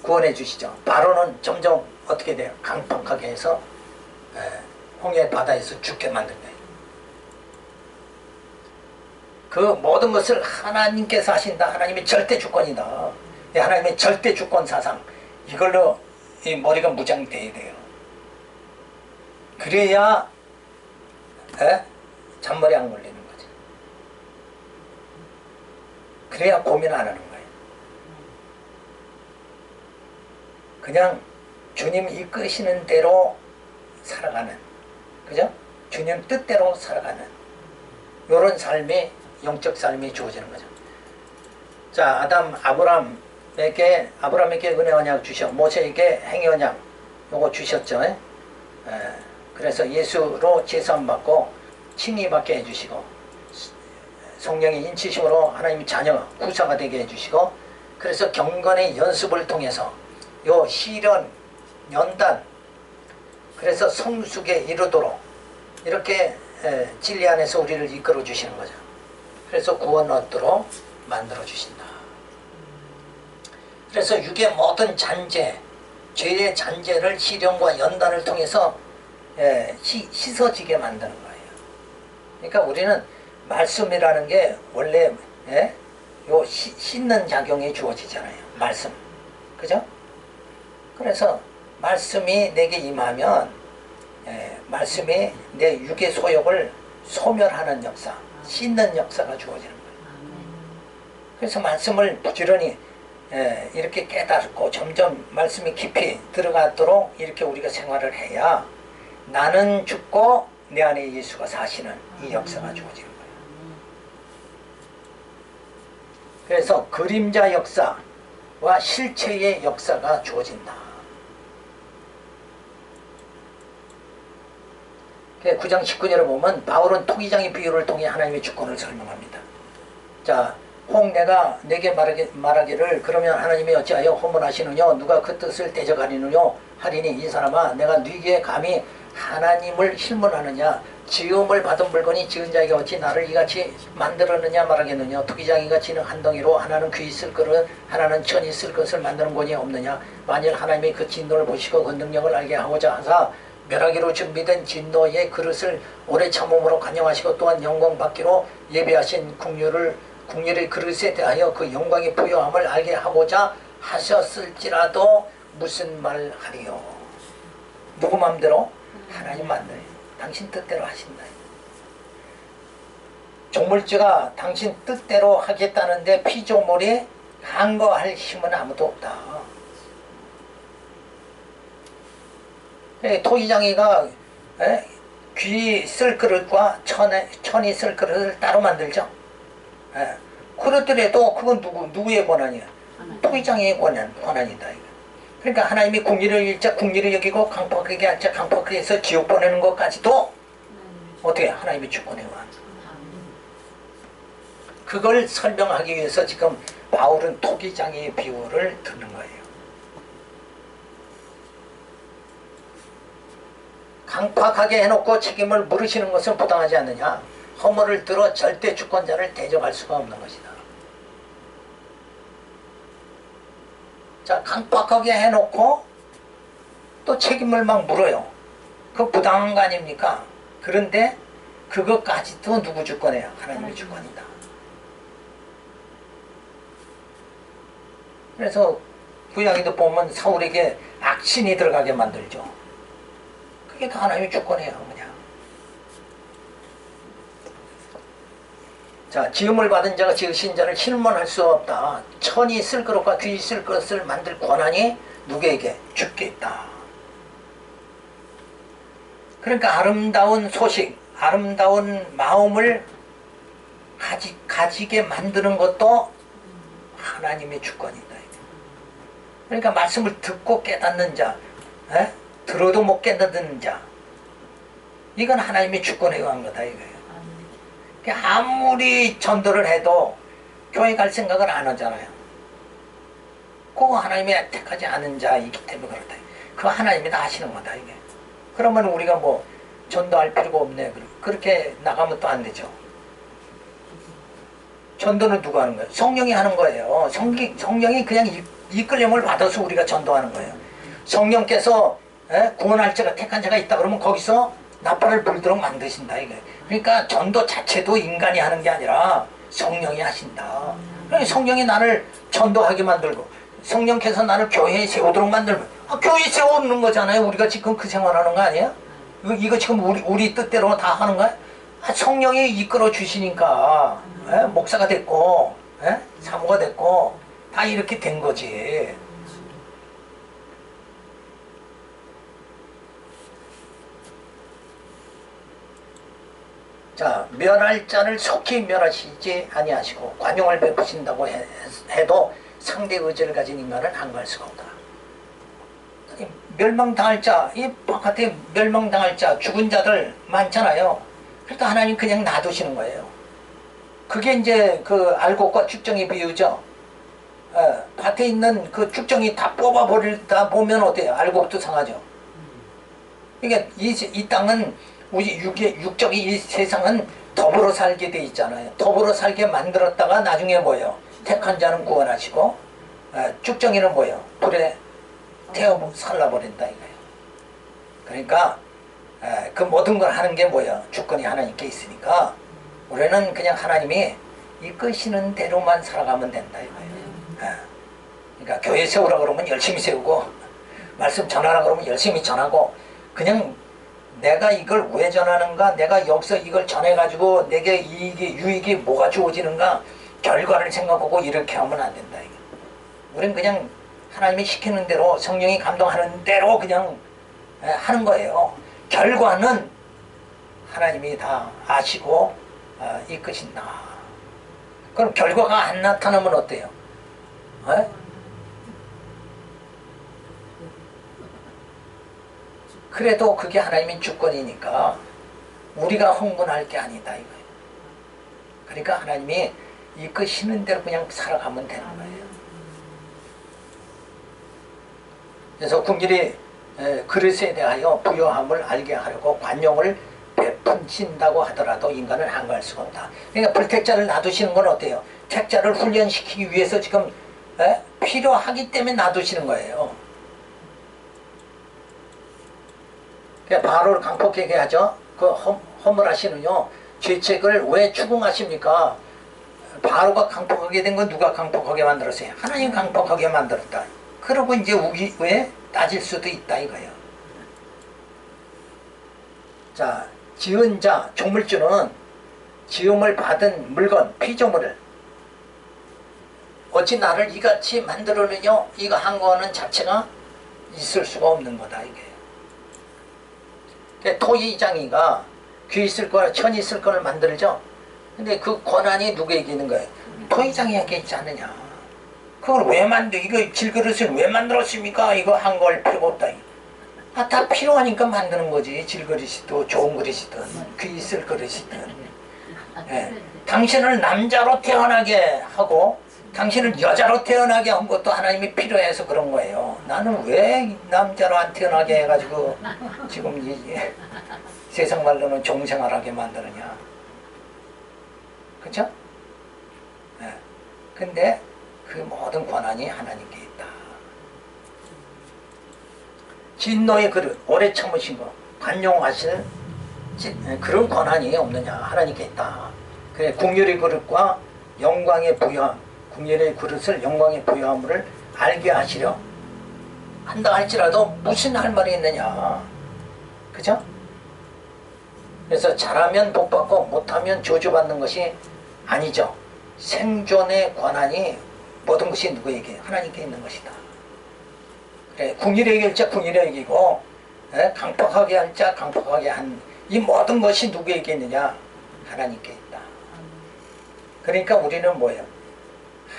구원해 주시죠. 바로는 점점 어떻게 돼요? 강팍하게 해서 홍해 바다에서 죽게 만든 거예요. 그 모든 것을 하나님께서 하신다. 하나님의 절대 주권이다. 하나님의 절대 주권 사상. 이걸로 이 머리가 무장돼야 돼요. 그래야 잔머리 안 걸리는 거지. 그래야 고민 안 하는 거예요. 그냥 주님 이끄시는 대로 살아가는, 그죠? 주님 뜻대로 살아가는 이런 삶이 영적 삶이 주어지는 거죠. 자, 아브라함에게 은혜 언약 주셔. 모세에게 행위 언약 요거 주셨죠. 그래서 예수로 제사함 받고 칭의 받게 해주시고 성령의 인치심으로 하나님의 자녀 구사가 되게 해주시고 그래서 경건의 연습을 통해서 요 시련 연단 그래서 성숙에 이르도록 이렇게 진리 안에서 우리를 이끌어 주시는 거죠. 그래서 구원 얻도록 만들어 주신다. 그래서 육의 모든 잔재, 죄의 잔재를 시련과 연단을 통해서 씻어지게 만드는 거예요. 그러니까 우리는 말씀이라는 게 원래 요 씻는 작용이 주어지잖아요. 말씀, 그죠? 그래서 말씀이 내게 임하면 말씀이 내 육의 소욕을 소멸하는 역사, 씻는 역사가 주어지는 거예요. 그래서 말씀을 부지런히 이렇게 깨닫고 점점 말씀이 깊이 들어가도록 이렇게 우리가 생활을 해야 나는 죽고 내 안에 예수가 사시는 이 역사가 주어지는 거예요. 그래서 그림자 역사와 실체의 역사가 주어진다. 9장 19절에 보면 바울은 토기장의 비유를 통해 하나님의 주권을 설명합니다. 자, 혹 내가 내게 말하기를 그러면 하나님이 어찌하여 허문하시느냐 누가 그 뜻을 대적하리느냐 하리니 이 사람아 내가 네게 감히 하나님을 실문하느냐 지음을 받은 물건이 지은 자에게 어찌 나를 이같이 만들었느냐 말하겠느냐 토기장이가 지는 한 덩이로 하나는 귀 있을 그릇 하나는 천이 있을 것을 만드는 권이 없느냐 만일 하나님이 그 진노를 보시고 그 능력을 알게 하고자 하사 멸하기로 준비된 진노의 그릇을 오래 참음으로 간영하시고 또한 영광 받기로 예비하신 국률의 그릇에 대하여 그 영광의 부요함을 알게 하고자 하셨을지라도 무슨 말 하리요. 누구 맘대로? 하나님 맘대로. 당신 뜻대로 하신다. 조물주가 당신 뜻대로 하겠다는데 피조물이 간거할 힘은 아무도 없다. 토기장이가 귀 쓸 그릇과 천이 쓸 그릇을 따로 만들죠. 그렇더라도 그건 누구의 권한이야? 토기장의 권한이다. 그러니까 하나님이 궁리를 일자 궁리를 여기고 강팍하게 할자 강팍하게 해서 지옥 보내는 것까지도 어떻게 하나님이 주권해와. 그걸 설명하기 위해서 지금 바울은 토기장의 비유를 드는 거예요. 강팍하게 해놓고 책임을 물으시는 것은 부당하지 않느냐. 허물을 들어 절대 주권자를 대적할 수가 없는 것이다. 자, 강팍하게 해놓고 또 책임을 막 물어요. 그거 부당한 거 아닙니까? 그런데 그것까지도 누구 주권이에요? 하나님의 주권이다. 그래서 구약에도 보면 사울에게 악신이 들어가게 만들죠. 그게 다 하나님의 주권이에요. 그냥. 자, 지음을 받은 자가 지으신 자를 실문할 수 없다. 천이 쓸 그릇과 귀 쓸 것을 만들 권한이 누구에게? 주께 있다. 그러니까 아름다운 소식, 아름다운 마음을 가지게 만드는 것도 하나님의 주권이다. 그러니까 말씀을 듣고 깨닫는 자, 들어도 못 깨닫는 자, 이건 하나님의 주권에 의한 거다 이거예요. 아무리 전도를 해도 교회 갈 생각을 안 하잖아요. 그거 하나님이 택하지 않은 자이기 때문에 그렇다. 그거 하나님이 다 하시는 거다 이게. 그러면 우리가 뭐 전도할 필요가 없네. 그렇게 나가면 또 안 되죠. 전도는 누가 하는 거예요? 성령이 하는 거예요. 성령이 그냥 이끌림을 받아서 우리가 전도하는 거예요. 성령께서 구원할 자가 택한 자가 있다 그러면 거기서 나팔을 불도록 만드신다 이게. 그러니까 전도 자체도 인간이 하는 게 아니라 성령이 하신다. 그러니까 성령이 나를 전도하게 만들고 성령께서 나를 교회에 세우도록 만들면 교회에 세우는 거잖아요. 우리가 지금 그 생활하는 거 아니에요? 이거 지금 우리 뜻대로 다 하는 거야? 성령이 이끌어 주시니까 목사가 됐고 사모가 됐고 다 이렇게 된 거지. 자, 멸할 자를 속히 멸하시지 아니하시고 관용을 베푸신다고 해도 상대 의지를 가진 인간은 항거할 수가 없다. 멸망당할 자, 이 바깥에 멸망당할 자, 죽은 자들 많잖아요. 그러니까 하나님 그냥 놔두시는 거예요. 그게 이제 그 알곡과 축정의 비유죠. 밭에 있는 그 축정이 다 뽑아버리다 보면 어때요? 알곡도 상하죠. 그러니까 이 땅은 우리 육적인 이 세상은 더불어 살게 돼 있잖아요. 더불어 살게 만들었다가 나중에 뭐예요? 택한 자는 구원하시고 축정이는 뭐예요? 불에 태워 살라버린다 이거예요. 그러니까 그 모든 걸 하는 게 뭐예요? 주권이 하나님께 있으니까 우리는 그냥 하나님이 이끄시는 대로만 살아가면 된다 이거예요. 그러니까 교회 세우라 그러면 열심히 세우고 말씀 전하라 그러면 열심히 전하고 그냥 내가 이걸 왜 전하는가, 내가 여기서 이걸 전해가지고 내게 유익이 뭐가 주어지는가 결과를 생각하고 이렇게 하면 안 된다 이게. 우린 그냥 하나님이 시키는 대로 성령이 감동하는 대로 그냥 하는 거예요. 결과는 하나님이 다 아시고 이끄신다. 그럼 결과가 안 나타나면 어때요? 그래도 그게 하나님의 주권이니까 우리가 흥분할 게 아니다 이거예요. 그러니까 하나님이 이끄시는 대로 그냥 살아가면 되는 거예요. 그래서 궁길이 그릇에 대하여 부요함을 알게 하려고 관용을 베푼신다고 하더라도 인간은 항거할 수가 없다. 그러니까 불택자를 놔두시는 건 어때요? 택자를 훈련시키기 위해서 지금 필요하기 때문에 놔두시는 거예요. 그러니까 바로를 강폭하게 하죠. 그 허물하시는요. 죄책을 왜 추궁하십니까? 바로가 강폭하게 된 건 누가 강폭하게 만들었어요? 하나님 강폭하게 만들었다. 그러고 이제 왜 따질 수도 있다 이거예요. 자, 지은 자, 조물주는 지음을 받은 물건, 피조물을 어찌 나를 이같이 만들었느냐, 이거 한 거는 자체가 있을 수가 없는 거다 이게. 토이장이가 귀 있을 거라 천이 있을 거를 만들죠. 근데 그 권한이 누구에게 있는 거예요? 토이장이에게 있지 않느냐. 그걸 왜 만들, 이거 질그릇을 왜 만들었습니까? 이거 한 걸 필요가 없다. 아, 다 필요하니까 만드는 거지. 질그릇이든 좋은 그릇이든 귀 있을 그릇이든. 예. 당신을 남자로 태어나게 하고 당신을 여자로 태어나게 한 것도 하나님이 필요해서 그런 거예요. 나는 왜 남자로 안 태어나게 해가지고 지금 이 세상 말로는 종생활하게 만드느냐. 그쵸? 예. 근데 그 모든 권한이 하나님께 있다. 진노의 그릇, 오래 참으신 거, 관용하실 그런 권한이 없느냐. 하나님께 있다. 그래, 궁율의 그릇과 영광의 부여함, 궁율의 그릇을 영광의 부여함을 알게 하시려 한다 할지라도 무슨 할 말이 있느냐. 그죠? 그래서 잘하면 복받고 못하면 저주받는 것이 아니죠. 생존의 권한이 모든 것이 누구에게? 하나님께 있는 것이다. 그래, 궁일에게 할 자 궁일에게 이기고, 강팍하게 할 자 강팍하게 한 이 모든 것이 누구에게 있느냐? 하나님께 있다. 그러니까 우리는 뭐예요?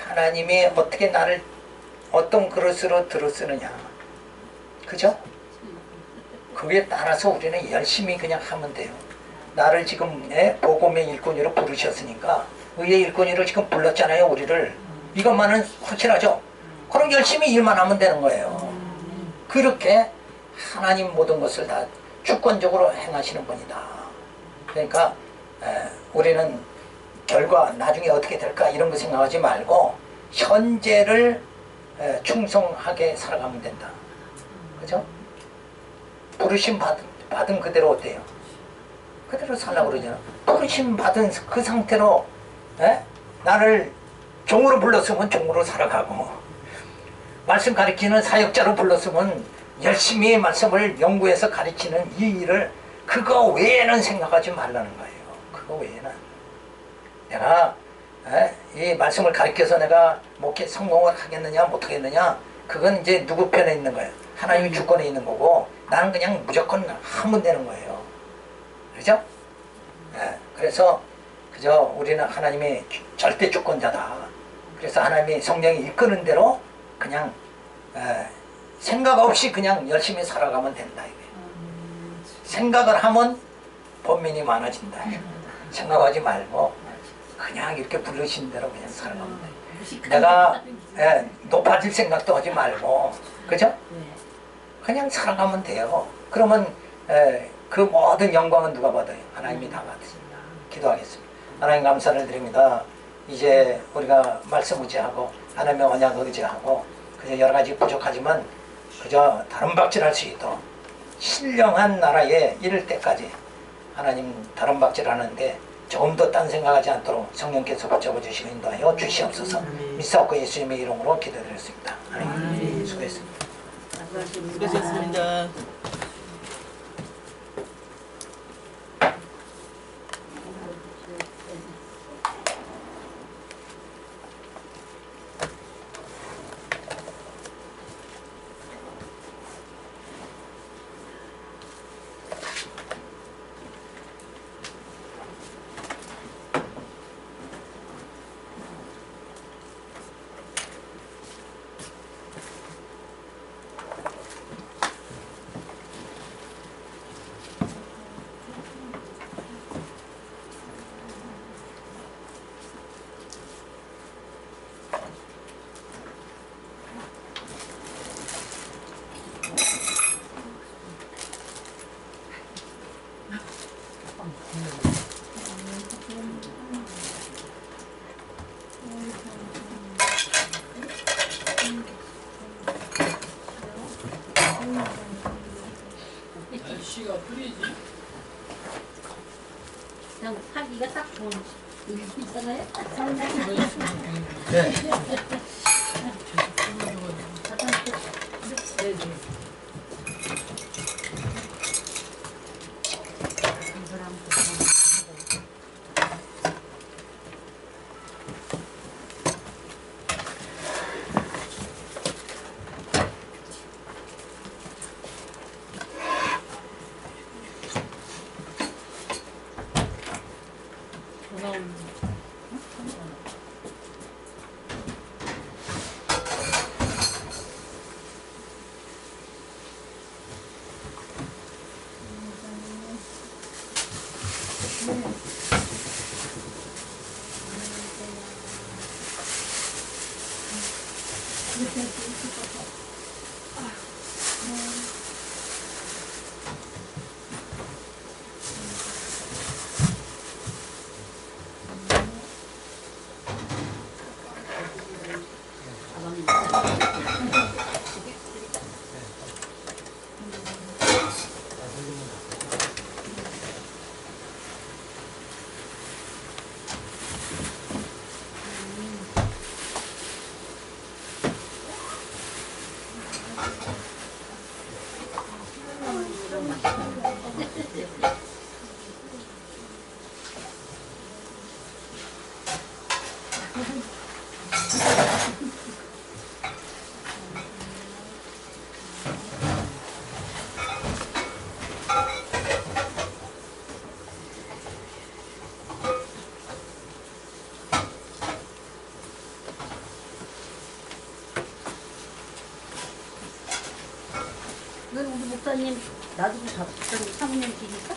하나님이 어떻게 나를 어떤 그릇으로 들어쓰느냐. 그죠? 그에 따라서 우리는 열심히 그냥 하면 돼요. 나를 지금 복음의 일꾼으로 부르셨으니까, 의의 일꾼으로 지금 불렀잖아요, 우리를. 이것만은 확실하죠? 그럼 열심히 일만 하면 되는 거예요. 그렇게 하나님 모든 것을 다 주권적으로 행하시는 분이다. 그러니까 우리는 결과 나중에 어떻게 될까 이런 거 생각하지 말고 현재를 충성하게 살아가면 된다. 그죠? 부르심 받은 그대로 어때요? 그대로 살라고 그러잖아. 부르심 받은 그 상태로 나를 종으로 불렀으면 종으로 살아가고, 말씀 가르치는 사역자로 불렀으면 열심히 말씀을 연구해서 가르치는 이 일을, 그거 외에는 생각하지 말라는 거예요. 그거 외에는 내가 이 말씀을 가르쳐서 내가 목회 성공을 하겠느냐 못하겠느냐, 그건 이제 누구 편에 있는 거예요? 하나님의 주권에 있는 거고, 나는 그냥 무조건 하면 되는 거예요. 그렇죠? 그래서 그저 우리는 하나님의 절대 주권자다. 그래서 하나님이 성령이 이끄는 대로 그냥 생각 없이 그냥 열심히 살아가면 된다. 이게. 생각을 하면 범민이 많아진다. 생각하지 말고 그냥 이렇게 부르신 대로 그냥 살아가면 돼. 내가 높아질 생각도 하지 말고, 그죠? 그냥 살아가면 돼요. 그러면 그 모든 영광은 누가 받아요? 하나님이 다 받으신다. 기도하겠습니다. 하나님 감사를 드립니다. 이제 우리가 말씀 의지하고 하나님의 언약 의지하고 그저 여러 가지 부족하지만 그저 다른 박질할 수 있도록 신령한 나라에 이를 때까지 하나님 다른 박질하는데 조금 더 딴 생각하지 않도록 성령께서 붙잡아 주시고 인도하여 주시옵소서. 믿사옵고 예수님의 이름으로 기도드렸습니다. 하나님 수고했습니다. 수고하셨습니다. 날씨가 흐리지? 그냥 하기가 딱 좋은 있잖아요. 네. 넌 우리 목사님 놔두고 저기 사모님 뒤니까?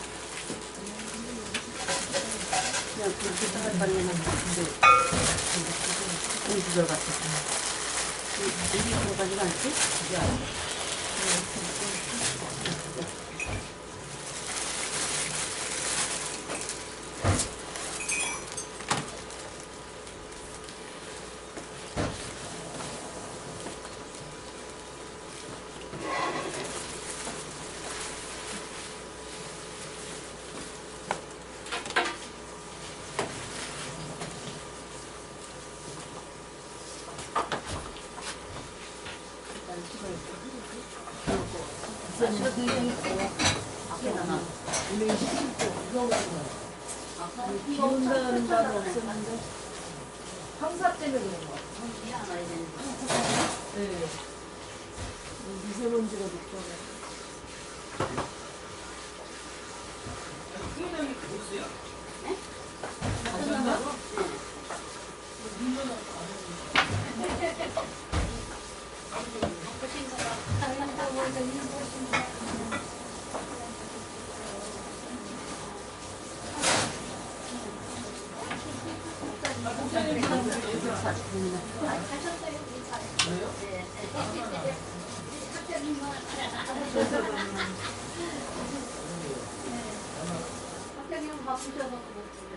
그냥 그렇게 생각할 바에는 공주절 같아서 이게 들어가지가 않지? 비온다는 말은 없었는데 황사 때문에 그런 거. 네. 미세먼지가 높아서.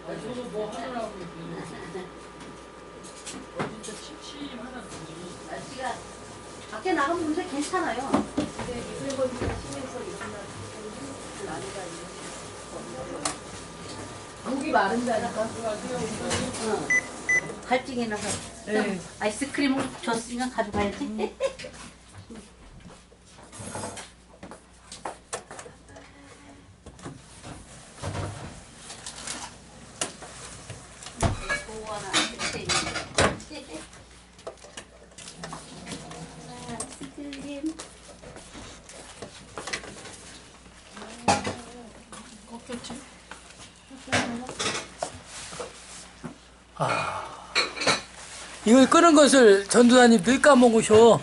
저도 뭐 하느라고 진짜 침침하다. 날씨가 밖에 나가면 근데 괜찮아요. 근데 미세먼지가 심해서 이런 목이 마른다니까. 갈증이 나서 네. 아이스크림을 줬으면 가져가야지. 아이스크림. 이걸 끄는 것을 전도사님들이 까먹으셔.